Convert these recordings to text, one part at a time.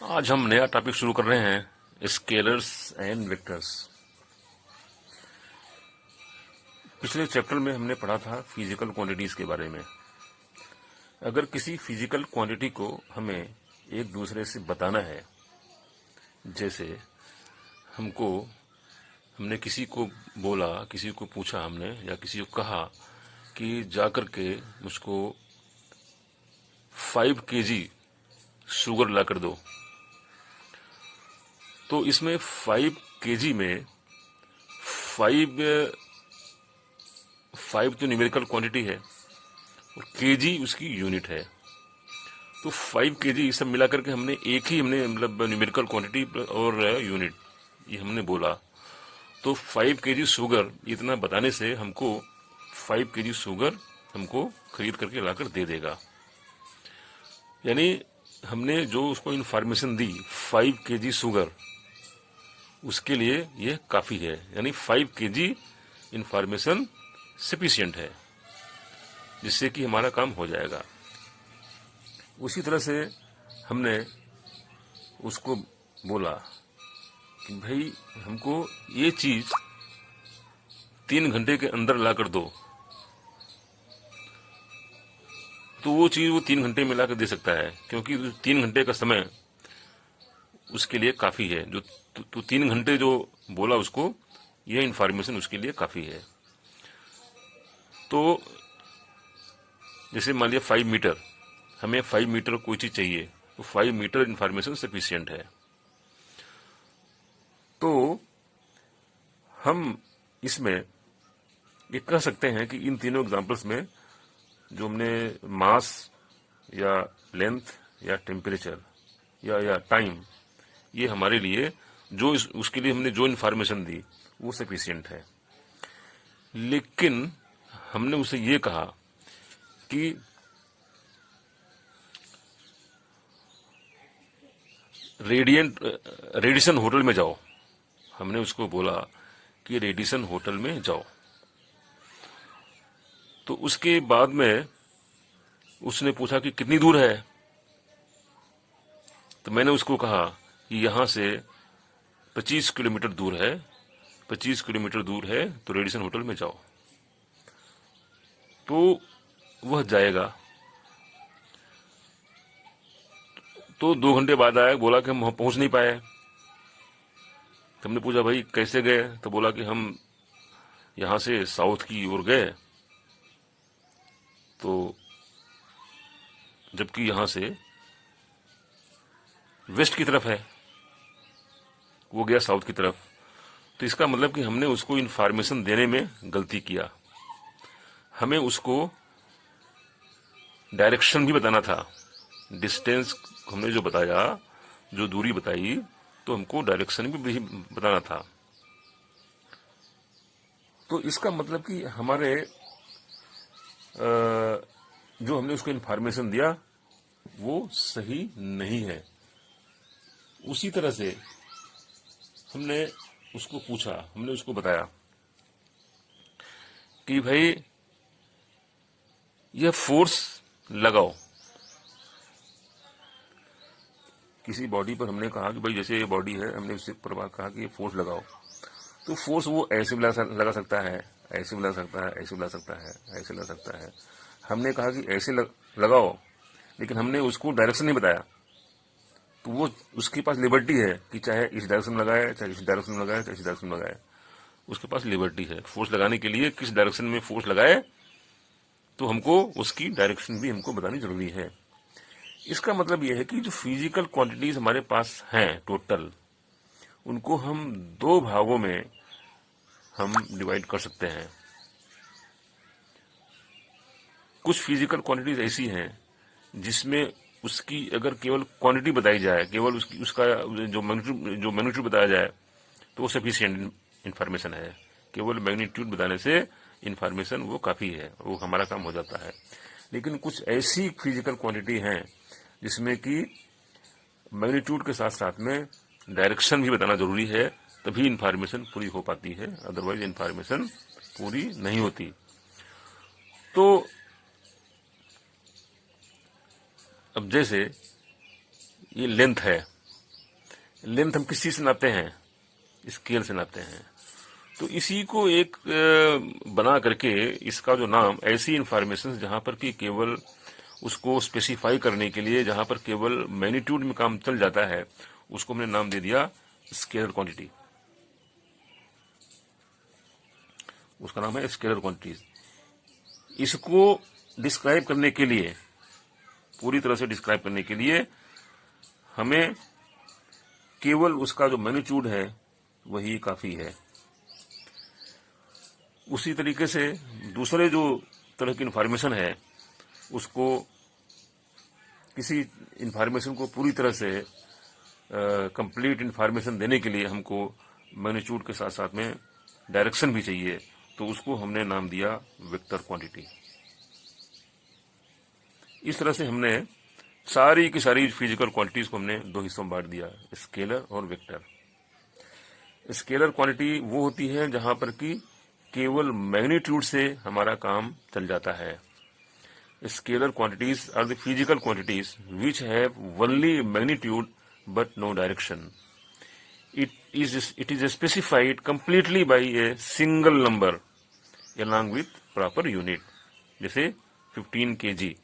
आज हम नया टॉपिक शुरू कर रहे हैं, स्केलर्स एंड वेक्टर्स। पिछले चैप्टर में हमने पढ़ा था फिजिकल क्वांटिटीज के बारे में। अगर किसी फिजिकल क्वांटिटी को हमें एक दूसरे से बताना है, जैसे हमने किसी को बोला, किसी को पूछा हमने, या किसी को कहा कि जाकर के मुझको 5 केजी शुगर ला कर दो, तो इसमें 5 केजी में 5 तो न्यूमेरिकल क्वांटिटी है और केजी उसकी यूनिट है। तो 5 केजी सब मिला करके हमने मतलब न्यूमेरिकल क्वांटिटी और यूनिट ये हमने बोला। तो 5 केजी शुगर इतना बताने से हमको 5 केजी शुगर हमको खरीद करके लाकर दे देगा। यानी हमने जो उसको इंफॉर्मेशन दी 5 केजी शुगर, उसके लिए ये काफी है। यानी 5 केजी इंफॉर्मेशन सफिशिएंट है, जिससे कि हमारा काम हो जाएगा। उसी तरह से हमने उसको बोला कि भाई हमको ये चीज 3 घंटे के अंदर ला कर दो, तो वो चीज वो 3 घंटे में ला कर दे सकता है, क्योंकि 3 घंटे का समय उसके लिए काफी है। जो तो 3 घंटे जो बोला उसको, यह इंफॉर्मेशन उसके लिए काफी है। तो जैसे मान लिया 5 मीटर, हमें 5 मीटर कोई चीज चाहिए, तो 5 मीटर इंफॉर्मेशन सफिशिएंट है। तो हम इसमें ये कह सकते हैं कि इन तीनों एग्जांपल्स में जो हमने मास या लेंथ या टेम्परेचर या टाइम, ये हमारे लिए उसके लिए हमने जो इन्फॉर्मेशन दी वो सफिशिएंट है। लेकिन हमने उसे ये कहा कि रेडिसन होटल में जाओ। हमने उसको बोला कि रेडिसन होटल में जाओ। तो उसके बाद में उसने पूछा कि कितनी दूर है। तो मैंने उसको कहा कि यहां से 25 किलोमीटर दूर है, 25 किलोमीटर दूर है, तो रेडिसन होटल में जाओ। तो वह जाएगा। तो 2 घंटे बाद आया, बोला कि हम वहां पहुंच नहीं पाए। तो हमने पूछा भाई कैसे गए, तो बोला कि हम यहां से साउथ की ओर गए, तो जबकि यहां से वेस्ट की तरफ है, वो गया साउथ की तरफ। तो इसका मतलब कि हमने उसको इंफॉर्मेशन देने में गलती किया। हमें उसको डायरेक्शन भी बताना था। डिस्टेंस हमने जो बताया, जो दूरी बताई, तो हमको डायरेक्शन भी बताना था। तो इसका मतलब कि हमारे जो हमने उसको इंफॉर्मेशन दिया वो सही नहीं है। उसी तरह से हमने उसको पूछा, हमने उसको बताया कि भाई यह फोर्स लगाओ। किसी बॉडी पर हमने कहा कि भाई जैसे ये बॉडी है, हमने उससे पर कहा कि ये फोर्स लगाओ। तो फोर्स वो ऐसे भी लगा सकता है, ऐसे भी लगा सकता है, ऐसे भी लगा सकता है, ऐसे लगा सकता है। हमने कहा कि ऐसे लगाओ, लेकिन हमने उसको डायरेक्शन नहीं बताया। तो वो उसके पास लिबर्टी है कि चाहे इस डायरेक्शन में लगाए, चाहे इस डायरेक्शन में लगाए, चाहे इस डायरेक्शन में लगाए। उसके पास लिबर्टी है फोर्स लगाने के लिए। किस डायरेक्शन में फोर्स लगाए, तो हमको उसकी डायरेक्शन भी हमको बतानी जरूरी है। इसका मतलब यह है कि जो फिजिकल क्वांटिटीज हमारे पास हैं टोटल, उनको हम 2 भागों में हम डिवाइड कर सकते हैं। कुछ फिजिकल क्वांटिटीज ऐसी हैं जिसमें उसकी अगर केवल क्वांटिटी बताई जाए, केवल उसका जो मैग्नीट्यूड बताया जाए, तो वो सफिशिएंट इंफॉर्मेशन है। केवल मैग्नीट्यूड बताने से इंफॉर्मेशन वो काफी है, वो हमारा काम हो जाता है। लेकिन कुछ ऐसी फिजिकल क्वांटिटी हैं जिसमें कि मैग्नीट्यूड के साथ साथ में डायरेक्शन भी बताना जरूरी है, तभी इंफॉर्मेशन पूरी हो पाती है, अदरवाइज इंफॉर्मेशन पूरी नहीं होती। तो अब जैसे ये लेंथ है, लेंथ हम किस चीज से नापते हैं? स्केल से नापते हैं। तो इसी को एक बना करके इसका जो नाम, ऐसी इंफॉर्मेशन जहां पर कि केवल उसको स्पेसिफाई करने के लिए, जहां पर केवल मैग्नीट्यूड में काम चल जाता है, उसको हमने नाम दे दिया स्केलर क्वांटिटी। उसका नाम है स्केलर क्वांटिटीज। इसको डिस्क्राइब करने के लिए, पूरी तरह से डिस्क्राइब करने के लिए, हमें केवल उसका जो मैग्नीट्यूड है वही काफी है। उसी तरीके से दूसरे जो तरह की इंफॉर्मेशन है, उसको, किसी इंफॉर्मेशन को पूरी तरह से कंप्लीट इंफॉर्मेशन देने के लिए हमको मैग्नीट्यूड के साथ साथ में डायरेक्शन भी चाहिए, तो उसको हमने नाम दिया वेक्टर क्वांटिटी। इस तरह से हमने सारी की सारी फिजिकल क्वांटिटीज को हमने दो हिस्सों में बांट दिया, स्केलर और वेक्टर। स्केलर क्वांटिटी वो होती है जहां पर कि केवल मैग्नीट्यूड से हमारा काम चल जाता है। Scalar quantities are the physical quantities which have only magnitude but no direction. It is specified completely by a single number along with proper unit. जैसे 15 kg,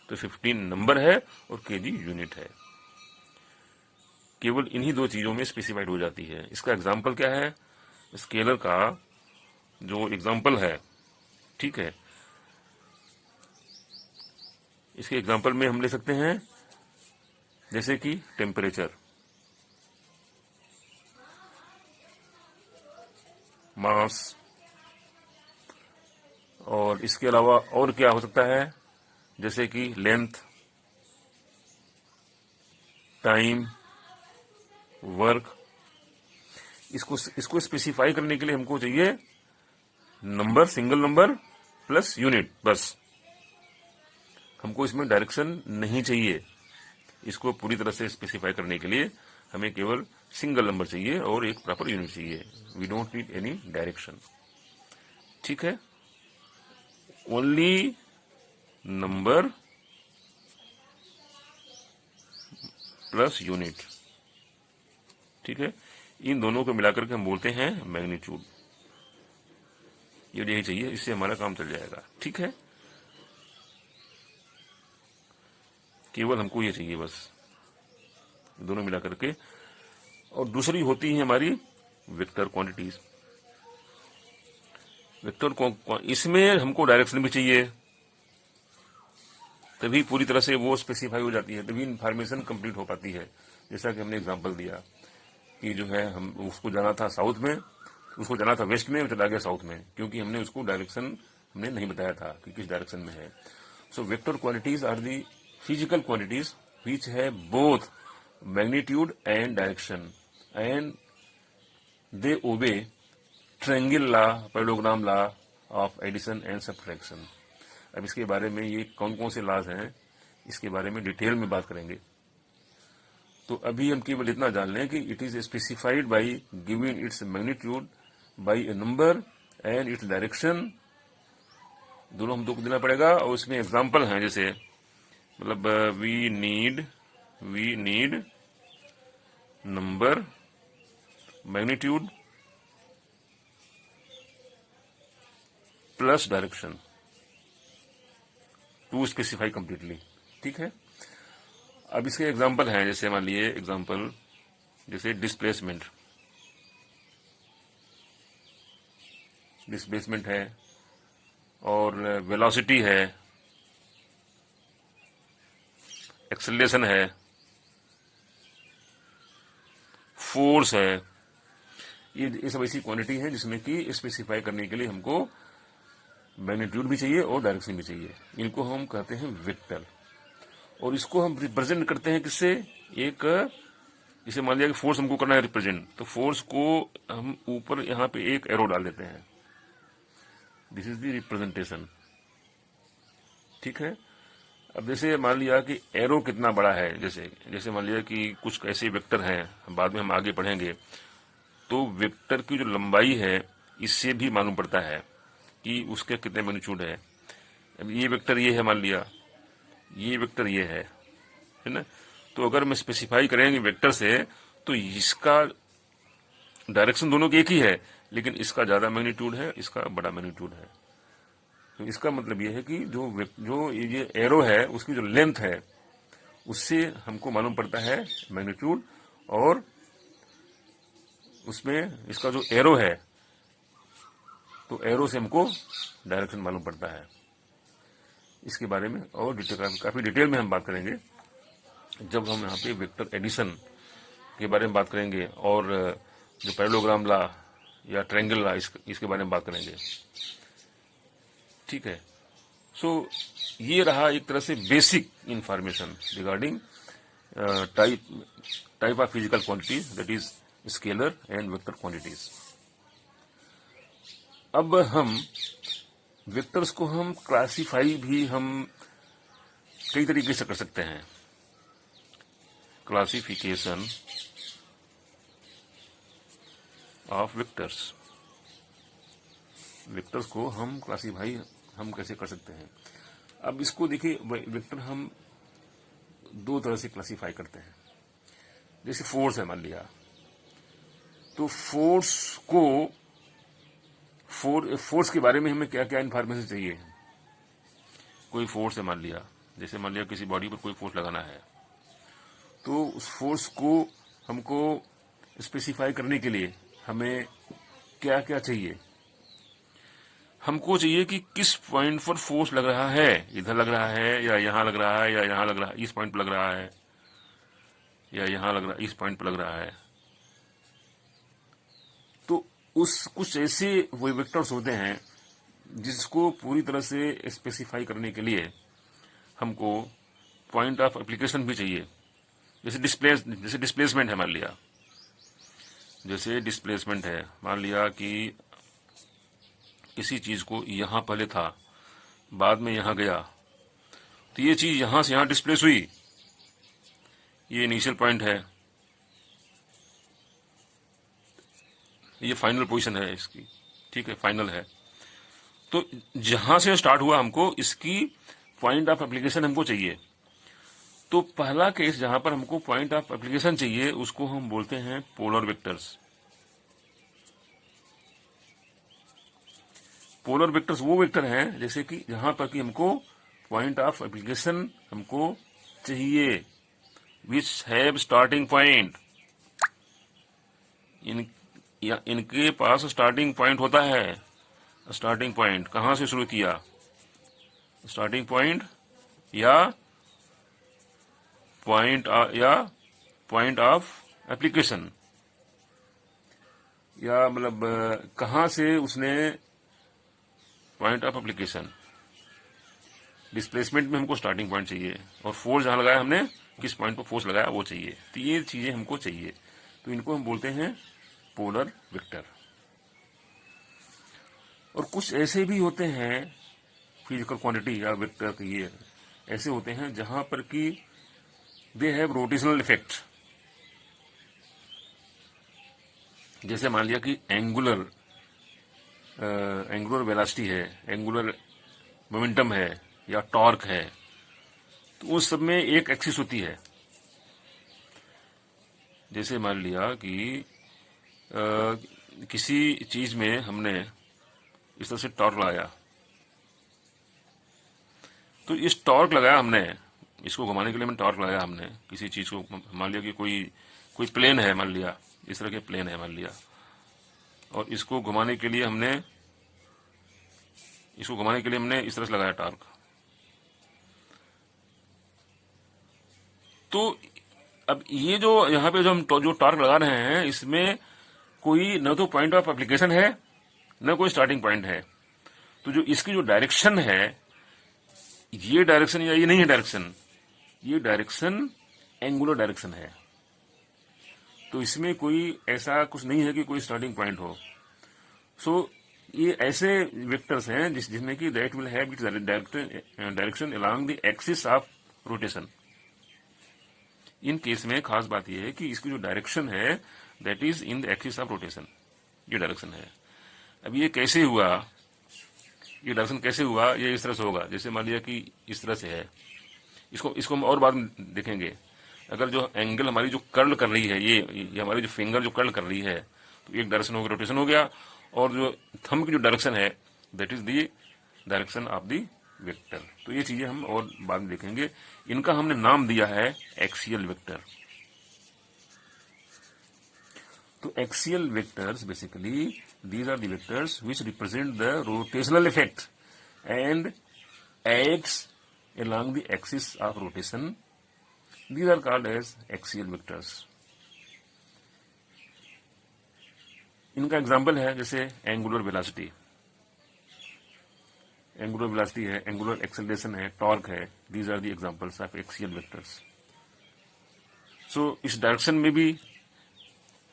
तो 15 नंबर है और kg यूनिट है। केवल इन्हीं दो चीजों में स्पेसिफाइड हो जाती है। इसका एग्जाम्पल क्या है? स्केलर का जो एग्जाम्पल है, ठीक है, इसके एग्जाम्पल में हम ले सकते हैं जैसे कि टेम्परेचर, मास, और इसके अलावा और क्या हो सकता है, जैसे कि लेंथ, टाइम, वर्क। इसको स्पेसिफाई करने के लिए हमको चाहिए number, single number plus unit, बस। हमको इसमें डायरेक्शन नहीं चाहिए। इसको पूरी तरह से स्पेसिफाई करने के लिए हमें केवल सिंगल नंबर चाहिए और एक प्रॉपर यूनिट चाहिए। We don't need any direction, ठीक है। ओनली नंबर प्लस यूनिट, ठीक है। इन दोनों को मिलाकर के हम बोलते हैं मैग्नीट्यूड। ये यही चाहिए, इससे हमारा काम चल जाएगा, ठीक है। केवल हमको ये चाहिए बस, दोनों मिला करके। और दूसरी होती है हमारी वेक्टर क्वांटिटीज। वेक्टर इसमें हमको डायरेक्शन भी चाहिए, तभी पूरी तरह से वो स्पेसिफाई हो जाती है, तभी इंफॉर्मेशन कंप्लीट हो पाती है। जैसा कि हमने एग्जांपल दिया कि जो है, हम उसको जाना था साउथ में, उसको जाना था वेस्ट में, वो चला गया साउथ में, क्योंकि हमने उसको डायरेक्शन हमने नहीं बताया था कि किस डायरेक्शन में है। So vector quantities are the physical quantities which have both magnitude and direction, and they obey triangle law, parallelogram law of addition and subtraction. अब इसके बारे में ये कौन कौन से लॉज हैं, इसके बारे में डिटेल में बात करेंगे। तो अभी हम केवल इतना जान लें कि it is specified by giving its magnitude by A number and its direction. दोनों हमको देना पड़ेगा, और उसमें एग्जाम्पल हैं, जैसे मतलब we need number, magnitude plus direction to specify completely, ठीक है। अब इसके एग्जांपल हैं, जैसे मान लिए एग्जांपल, जैसे डिस्प्लेसमेंट है, और वेलोसिटी है, एक्सेलरेशन है, फोर्स है। ये सब ऐसी क्वांटिटी है जिसमें कि स्पेसिफाई करने के लिए हमको मैग्नीट्यूड भी चाहिए और डायरेक्शन भी चाहिए। इनको हम कहते हैं वेक्टर, और इसको हम रिप्रेजेंट करते हैं किससे? एक, जैसे मान लिया कि फोर्स हमको करना है रिप्रेजेंट, तो फोर्स को हम ऊपर यहां पे एक एरो डाल देते हैं। दिस इज द रिप्रेजेंटेशन, ठीक है। अब जैसे मान लिया कि एरो कितना बड़ा है, जैसे मान लिया कि कुछ ऐसे वेक्टर हैं, बाद में हम आगे पढ़ेंगे, तो वेक्टर की जो लंबाई है इससे भी मालूम पड़ता है कि उसके कितने मैग्नीट्यूड है। अब ये वेक्टर ये है, मान लिया ये वेक्टर ये है ना। तो अगर हम स्पेसिफाई करेंगे वेक्टर से, तो इसका डायरेक्शन दोनों की एक ही है, लेकिन इसका ज्यादा मैग्नीट्यूड है, इसका बड़ा मैग्नीट्यूड है। तो इसका मतलब यह है कि जो ये एरो है उसकी जो लेंथ है उससे हमको मालूम पड़ता है मैग्नीट्यूड, और उसमें इसका जो एरो है तो एरो से हमको डायरेक्शन मालूम पड़ता है। इसके बारे में और काफी डिटेल में हम बात करेंगे जब हम यहाँ पे वेक्टर एडिशन के बारे में बात करेंगे, और जो पैरेललोग्राम लॉ या ट्रायंगल लॉ इसके बारे में बात करेंगे। ठीक है। सो ये रहा एक तरह से basic information regarding type of physical quantities, that is scalar and vector quantities. अब हम वेक्टर्स को हम क्लासिफाई भी हम कई तरीके से कर सकते हैं। क्लासिफिकेशन ऑफ वेक्टर्स, वेक्टर्स को हम क्लासिफाई हम कैसे कर सकते हैं। अब इसको देखिए, वेक्टर हम दो तरह से क्लासिफाई करते हैं। जैसे फोर्स है मान लिया, तो फोर्स के बारे में हमें क्या क्या इंफॉर्मेशन चाहिए। कोई फोर्स है मान लिया, जैसे मान लिया किसी बॉडी पर कोई फोर्स लगाना है, तो उस फोर्स को हमको स्पेसिफाई करने के लिए हमें क्या क्या चाहिए। हमको चाहिए कि किस पॉइंट पर फोर्स लग रहा है, इधर लग रहा है या यहां लग रहा है या यहां लग रहा है, इस पॉइंट पर लग रहा है या यहां लग रहा है, इस पॉइंट पर लग रहा है। तो उस कुछ ऐसे वो वेक्टर्स होते हैं जिसको पूरी तरह से स्पेसिफाई करने के लिए हमको पॉइंट ऑफ एप्लीकेशन भी चाहिए। जैसे डिस्प्लेसमेंट है मान लिया, जैसे डिस्प्लेसमेंट है मान लिया कि किसी चीज को यहां पहले था, बाद में यहां गया, तो ये चीज यहां से यहां डिस्प्लेस हुई, ये इनिशियल पॉइंट है, ये फाइनल पोजीशन है इसकी। ठीक है, फाइनल है। तो जहां से स्टार्ट हुआ हमको इसकी पॉइंट ऑफ एप्लीकेशन हमको चाहिए। तो पहला केस जहां पर हमको पॉइंट ऑफ एप्लीकेशन चाहिए उसको हम बोलते हैं पोलर वेक्टर्स। पोलर वेक्टर्स वो वेक्टर हैं जैसे कि जहां पर कि हमको पॉइंट ऑफ एप्लीकेशन हमको चाहिए, विच हैव स्टार्टिंग पॉइंट। इनके पास स्टार्टिंग पॉइंट होता है। स्टार्टिंग पॉइंट कहां से शुरू किया, स्टार्टिंग पॉइंट या पॉइंट ऑफ एप्लीकेशन, या मतलब कहां से उसने पॉइंट ऑफ एप्लीकेशन। डिस्प्लेसमेंट में हमको स्टार्टिंग पॉइंट चाहिए, और फोर्स जहां लगाया हमने, किस पॉइंट पर फोर्स लगाया वो चाहिए। तो ये चीजें हमको चाहिए, तो इनको हम बोलते हैं पोलर वेक्टर। और कुछ ऐसे भी होते हैं फिजिकल क्वांटिटी या वेक्टर, ये ऐसे होते हैं जहां पर कि दे हैव रोटेशनल इफेक्ट। जैसे मान लिया कि एंगुलर वेलोसिटी है, एंगुलर मोमेंटम है या टॉर्क है, तो उस सब में एक एक्सिस होती है। जैसे मान लिया कि किसी चीज में हमने इस तरह से टॉर्क लगाया, तो इस टॉर्क लगाया हमने, इसको घुमाने के लिए हमने टॉर्क लगाया हमने किसी चीज को। मान लिया कि कोई प्लेन है मान लिया, इस तरह के प्लेन है मान लिया, और इसको घुमाने के लिए हमने इस तरह से लगाया टॉर्क। तो अब ये जो यहाँ पे जो हम जो टॉर्क लगा रहे हैं, इसमें कोई न तो पॉइंट ऑफ एप्लीकेशन है न कोई स्टार्टिंग पॉइंट है। तो जो इसकी जो डायरेक्शन है, ये डायरेक्शन या ये नहीं है डायरेक्शन, ये डायरेक्शन एंगुलर डायरेक्शन है। तो इसमें कोई ऐसा कुछ नहीं है कि कोई स्टार्टिंग पॉइंट हो। सो ये ऐसे वेक्टर्स हैं जिसमें कि that will have its direction along the axis of rotation. In case में खास बात यह है कि इसकी जो डायरेक्शन है that is in the axis of rotation, ये डायरेक्शन है। अब ये कैसे हुआ, ये डायरेक्शन कैसे हुआ, ये इस तरह से होगा। जैसे मान लिया कि इस तरह से है, इसको हम और बाद में देखेंगे। अगर जो एंगल हमारी जो कर्ल कर रही है, ये हमारी जो फिंगर जो कर्ल कर रही है, तो एक डायरेक्शन हो गया, रोटेशन हो गया, और जो थंब की जो डायरेक्शन है that is the direction of the vector. तो ये चीजें हम और बाद में देखेंगे। इनका हमने नाम दिया है एक्सियल वेक्टर। तो axial vectors basically these are the vectors which represent the rotational effect and acts along the axis of rotation. These are called as axial vectors. इनका एग्जाम्पल है जैसे एंगुलर वेलोसिटी, एंगुलर वेलोसिटी है, angular acceleration है, torque है। These are the examples of axial vectors. So इस direction में भी,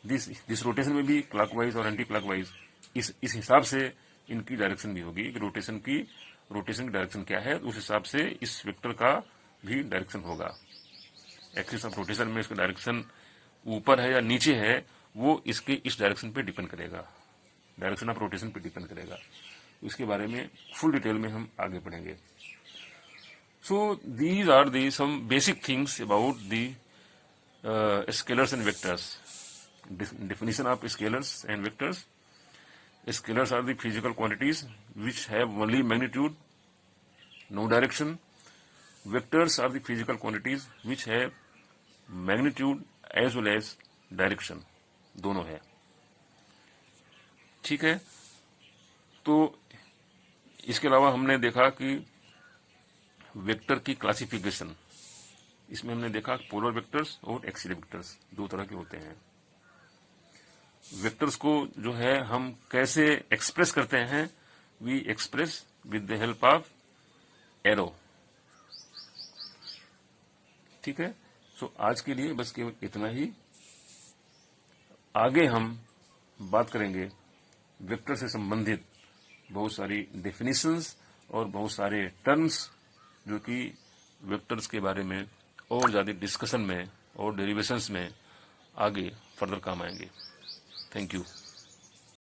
this rotation में भी क्लॉकवाइज और एंटी क्लॉकवाइज इस हिसाब से इनकी डायरेक्शन भी होगी कि रोटेशन की डायरेक्शन क्या है, उस हिसाब से इस वेक्टर का भी डायरेक्शन होगा। एक्सिस ऑफ रोटेशन में इसका डायरेक्शन ऊपर है या नीचे है, वो इसके इस डायरेक्शन पे डिपेंड करेगा, डायरेक्शन ऑफ रोटेशन पे डिपेंड करेगा। इसके बारे में फुल डिटेल में हम आगे पढ़ेंगे। So these are the some basic things about the scalars and vectors. Definition of scalars and vectors. Scalars are the physical quantities which have only magnitude, no direction. Vectors are the physical quantities which have magnitude as well as direction. दोनों है, ठीक है। तो इसके अलावा हमने देखा कि वेक्टर की क्लासिफिकेशन, इसमें हमने देखा पोलर वेक्टर्स और एक्सियल वेक्टर्स दो तरह के होते हैं। वेक्टर्स को जो है हम कैसे एक्सप्रेस करते हैं, we express with the help of arrow, ठीक है। सो आज के लिए बस केवल इतना ही। आगे हम बात करेंगे वेक्टर से संबंधित बहुत सारी डेफिनेशंस और बहुत सारे टर्म्स जो कि वेक्टर्स के बारे में और ज्यादा डिस्कशन में और डेरिवेशंस में आगे फर्दर काम आएंगे। Thank you.